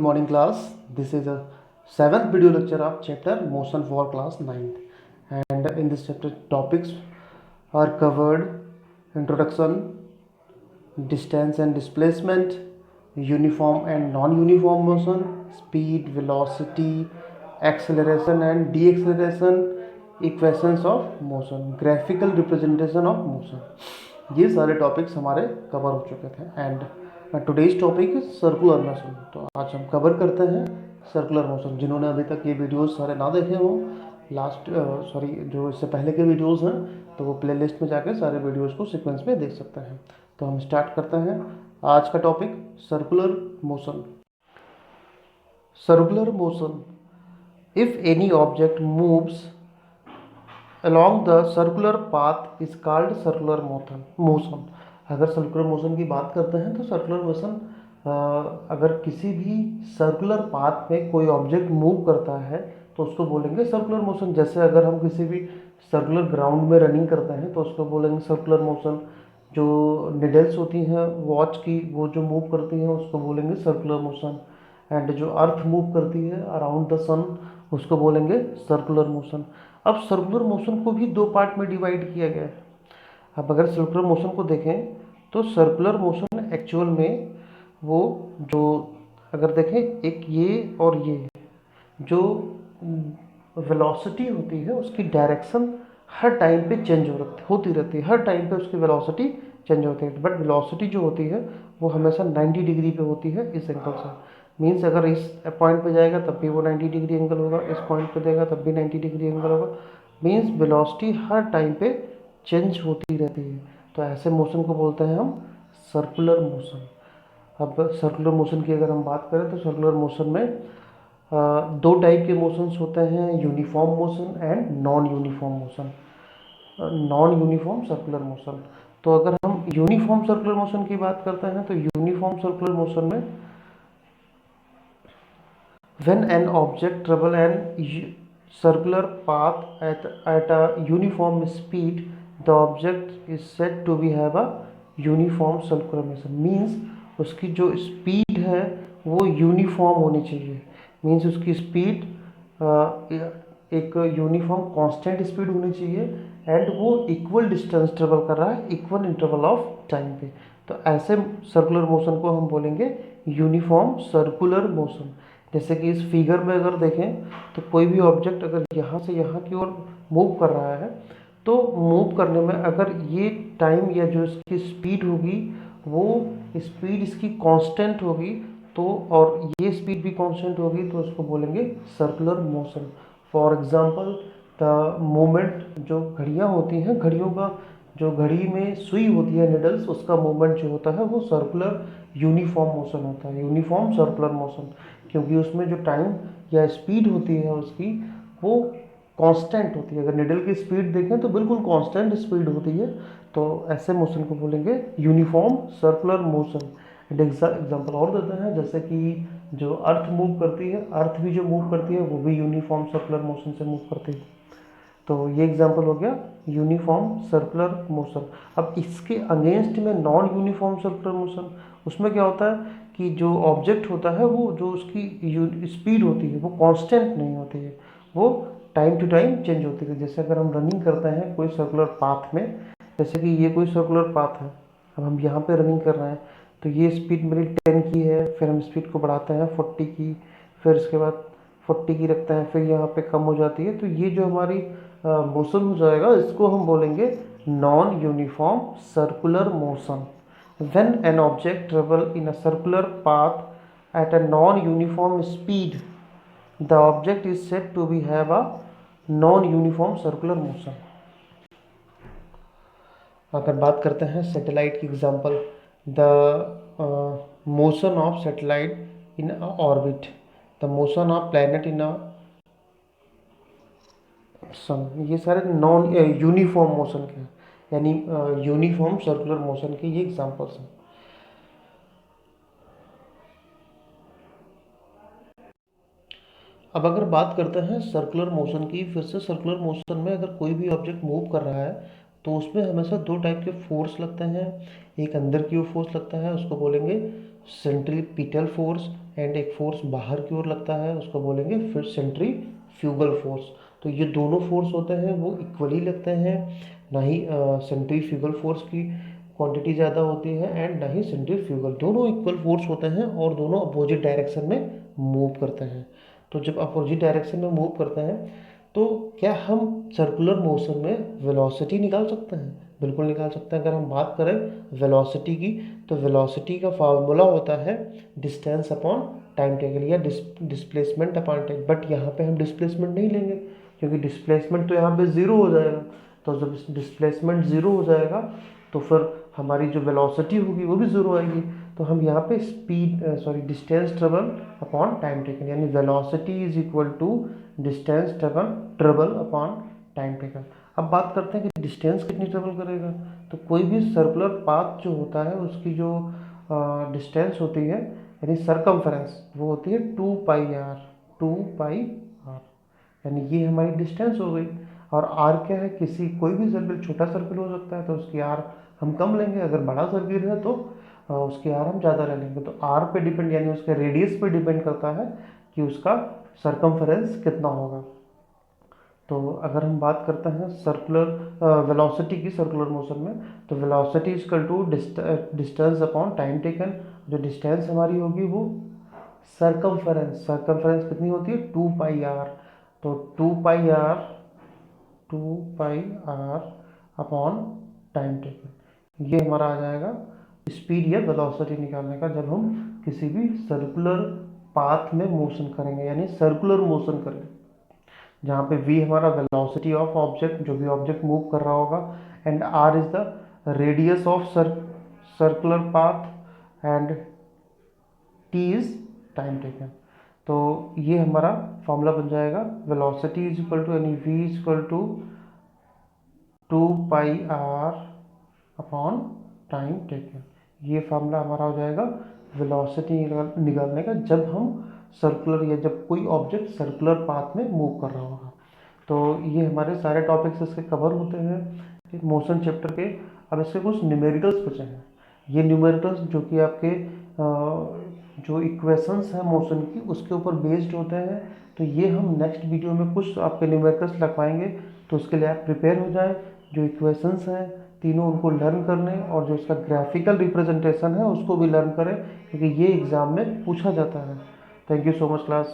morning class. This is a seventh video lecture of chapter motion for class 9th. And in this chapter topics are covered: introduction, distance and displacement, uniform and non-uniform motion, speed, velocity, acceleration and deceleration, equations of motion, graphical representation of motion. ये सारे topics हमारे cover हो चुके थे and today's topic is circular motion. तो आज हम cover करते हैं सर्कुलर मोशन। जिन्होंने अभी तक ये वीडियोस सारे ना देखे हों, जो इससे पहले के वीडियोस हैं, तो वो प्लेलिस्ट में जाके सारे वीडियोस को सीक्वेंस में देख सकते हैं। तो हम स्टार्ट करते हैं आज का topic circular motion. Circular motion, if any object moves along the circular path is called circular motion। अगर सर्कुलर मोशन की बात करते हैं तो सर्कुलर मोशन, अगर किसी भी सर्कुलर पाथ में कोई ऑब्जेक्ट मूव करता है तो उसको बोलेंगे सर्कुलर मोशन। जैसे अगर हम किसी भी सर्कुलर ग्राउंड में रनिंग करते हैं तो उसको बोलेंगे सर्कुलर मोशन। जो निडल्स होती हैं वॉच की, वो जो मूव करती हैं उसको बोलेंगे सर्कुलर मोशन। एंड जो अर्थ मूव करती है अराउंड द सन उसको बोलेंगे सर्कुलर मोशन। अब सर्कुलर मोशन को भी दो पार्ट में डिवाइड किया गया है। अब अगर सर्कुलर मोशन को देखें तो सर्कुलर मोशन एक्चुअल में वो जो, अगर देखें एक ये और ये, जो वेलोसिटी होती है उसकी डायरेक्शन हर टाइम पे चेंज होती रहती है। हर टाइम पे उसकी वेलोसिटी चेंज होती है, बट वेलोसिटी जो होती है वो हमेशा 90 डिग्री पे होती है इस एंगल से। मीन्स अगर इस पॉइंट पे जाएगा तब भी वो 90 डिग्री एंगल होगा, इस पॉइंट पे देगा तब भी 90 डिग्री एंगल होगा। मीन्स वेलोसिटी हर टाइम पे चेंज होती रहती है। तो ऐसे मोशन को बोलते हैं हम सर्कुलर मोशन। अब सर्कुलर मोशन की अगर हम बात करें तो सर्कुलर मोशन में दो टाइप के मोशंस होते हैं, uniform motion and non uniform motion. Non uniform circular motion, तो अगर हम यूनिफॉर्म सर्कुलर मोशन की बात करते हैं तो यूनिफॉर्म सर्कुलर मोशन में when an object travel an circular path at a uniform speed, the object is said to be have a uniform circular motion। means उसकी जो स्पीड है वो यूनिफॉर्म होनी चाहिए। मीन्स उसकी स्पीड एक यूनिफॉर्म कांस्टेंट स्पीड होनी चाहिए एंड वो इक्वल डिस्टेंस ट्रेवल कर रहा है इक्वल इंटरवल ऑफ टाइम पे। तो ऐसे सर्कुलर मोशन को हम बोलेंगे यूनिफॉर्म सर्कुलर मोशन। जैसे कि इस फिगर में अगर देखें तो कोई भी ऑब्जेक्ट अगर यहाँ से यहाँ की ओर मूव कर रहा है तो मूव करने में अगर ये टाइम या जो इसकी स्पीड होगी वो स्पीड इसकी कांस्टेंट होगी, तो और ये स्पीड भी कांस्टेंट होगी तो उसको बोलेंगे circular motion. For example the movement, जो घड़ियाँ होती हैं, घड़ियों का जो घड़ी में सुई होती है निडल्स, उसका मूवमेंट जो होता है वो सर्कुलर यूनिफॉर्म मोशन होता है, यूनिफॉर्म सर्कुलर मोशन। क्योंकि उसमें जो टाइम या स्पीड होती है उसकी वो कांस्टेंट होती है। अगर निडल की स्पीड देखें तो बिल्कुल कांस्टेंट स्पीड होती है, तो ऐसे मोशन को बोलेंगे यूनिफॉर्म सर्कुलर मोशन। एग्जाम्पल और देते हैं, जैसे कि जो अर्थ मूव करती है, अर्थ भी जो मूव करती है वो भी यूनिफॉर्म सर्कुलर मोशन से मूव करती है। तो ये एग्जाम्पल हो गया यूनिफॉर्म सर्कुलर मोशन। अब इसके अगेंस्ट में नॉन यूनिफॉर्म सर्कुलर मोशन, उसमें क्या होता है कि जो ऑब्जेक्ट होता है वो जो उसकी स्पीड होती है वो कांस्टेंट नहीं होती है, वो टाइम टू टाइम चेंज होती है। जैसे अगर हम रनिंग करते हैं कोई सर्कुलर पाथ में, जैसे कि ये कोई सर्कुलर पाथ है, अब हम यहाँ पे रनिंग कर रहे हैं तो ये स्पीड मेरी 10 की है, फिर हम स्पीड को बढ़ाते हैं 40 की, फिर उसके बाद 40 की रखते हैं, फिर यहाँ पे कम हो जाती है। तो ये जो हमारी मोशन हो जाएगा इसको हम बोलेंगे non uniform circular motion. When an object travel in a circular path at a non-uniform speed, the object is said to be have a non-uniform circular motion। अगर बात करते हैं सैटेलाइट की example, the motion of satellite in orbit, the motion of planet in a sun, ये सारे non uniform motion के हैं, यानी यूनिफॉर्म सर्कुलर मोशन के ये एग्जांपल्स हैं। अब अगर बात करते हैं सर्कुलर मोशन की, फिर से सर्कुलर मोशन में अगर कोई भी ऑब्जेक्ट मूव कर रहा है तो उसमें हमेशा दो टाइप के फोर्स लगते हैं। एक अंदर की ओर फोर्स लगता है, उसको बोलेंगे सेंट्रीपिटल फोर्स एंड एक फोर्स बाहर की ओर लगता है, उसको बोलेंगे फिर सेंट्रीफ्यूगल फोर्स। तो ये दोनों फोर्स होते हैं वो इक्वली लगते हैं, ना ही सेंट्रीफ्यूगल फोर्स की क्वांटिटी ज़्यादा होती है एंड ना ही सेंट्रीफ्यूगल, दोनों इक्वल फोर्स होते हैं और दोनों अपोजिट डायरेक्शन में मूव करते हैं। तो जब अपोजिट डायरेक्शन में मूव करते हैं तो क्या हम सर्कुलर मोशन में वेलोसिटी निकाल सकते हैं? बिल्कुल निकाल सकते हैं। अगर हम बात करें वेलोसिटी की, तो वेलोसिटी का फार्मूला होता है डिस्टेंस अपॉन टाइम टेकन या डिस्प्लेसमेंट अपॉन टाइम। बट यहाँ पे हम डिस्प्लेसमेंट नहीं लेंगे क्योंकि डिस्प्लेसमेंट तो यहाँ पे ज़ीरो हो जाएगा। तो जब डिस्प्लेसमेंट ज़ीरो हो जाएगा तो फिर हमारी जो वेलोसिटी होगी वो भी ज़ीरो आएगी। तो हम यहाँ पे distance travel upon time taken, यानी velocity is equal to distance travel upon time taken. अब बात करते हैं कि डिस्टेंस कितनी ट्रेवल करेगा। तो कोई भी सर्कुलर पाथ जो होता है उसकी जो डिस्टेंस होती है यानी सरकमफेरेंस वो होती है 2πr, 2πr, यानी ये हमारी डिस्टेंस हो गई। और आर क्या है, किसी कोई भी सर्किल, छोटा सर्किल हो सकता है तो उसकी आर हम कम लेंगे, अगर बड़ा सर्किल है तो उसकी आर हम ज़्यादा ले लेंगे। तो आर पे डिपेंड यानी उसके रेडियस पे डिपेंड करता है कि उसका सरकमफेरेंस कितना होगा। तो अगर हम बात करते हैं सर्कुलर वेलोसिटी की सर्कुलर मोशन में, तो velocity equal to distance upon time taken. जो डिस्टेंस हमारी होगी वो सरकमफेरेंस कितनी होती है 2πr। तो 2πr अपॉन टाइम टेकन, ये हमारा आ जाएगा स्पीड या वेलोसिटी निकालने का जब हम किसी भी सर्कुलर पाथ में मोशन करेंगे, यानी सर्कुलर मोशन करेंगे, जहाँ पे v हमारा वेलोसिटी ऑफ ऑब्जेक्ट, जो भी ऑब्जेक्ट मूव कर रहा होगा, and r is the radius of circular path and t is time taken. तो ये हमारा फॉर्मूला बन जाएगा वेलोसिटी इज इक्वल टू यानी v is equal to 2πr upon time taken. ये फार्मूला हमारा हो जाएगा वेलोसिटी निकालने का जब हम सर्कुलर या जब कोई ऑब्जेक्ट सर्कुलर पाथ में मूव कर रहा होगा। तो ये हमारे सारे टॉपिक्स इसके कवर होते हैं मोशन चैप्टर के। अब इसके कुछ न्यूमेरिकल्स बचे हैं। ये न्यूमेरिकल्स जो कि आपके जो इक्वेशंस हैं मोशन की उसके ऊपर बेस्ड होते हैं। तो ये हम नेक्स्ट वीडियो में कुछ आपके न्यूमेरिकल्स लगवाएंगे, तो उसके लिए आप प्रिपेयर हो जाएं। जो इक्वेशंस हैं तीनों उनको लर्न कर लें और जो इसका ग्राफिकल रिप्रेजेंटेशन है उसको भी लर्न करें क्योंकि ये एग्ज़ाम में पूछा जाता है। Thank you so much class.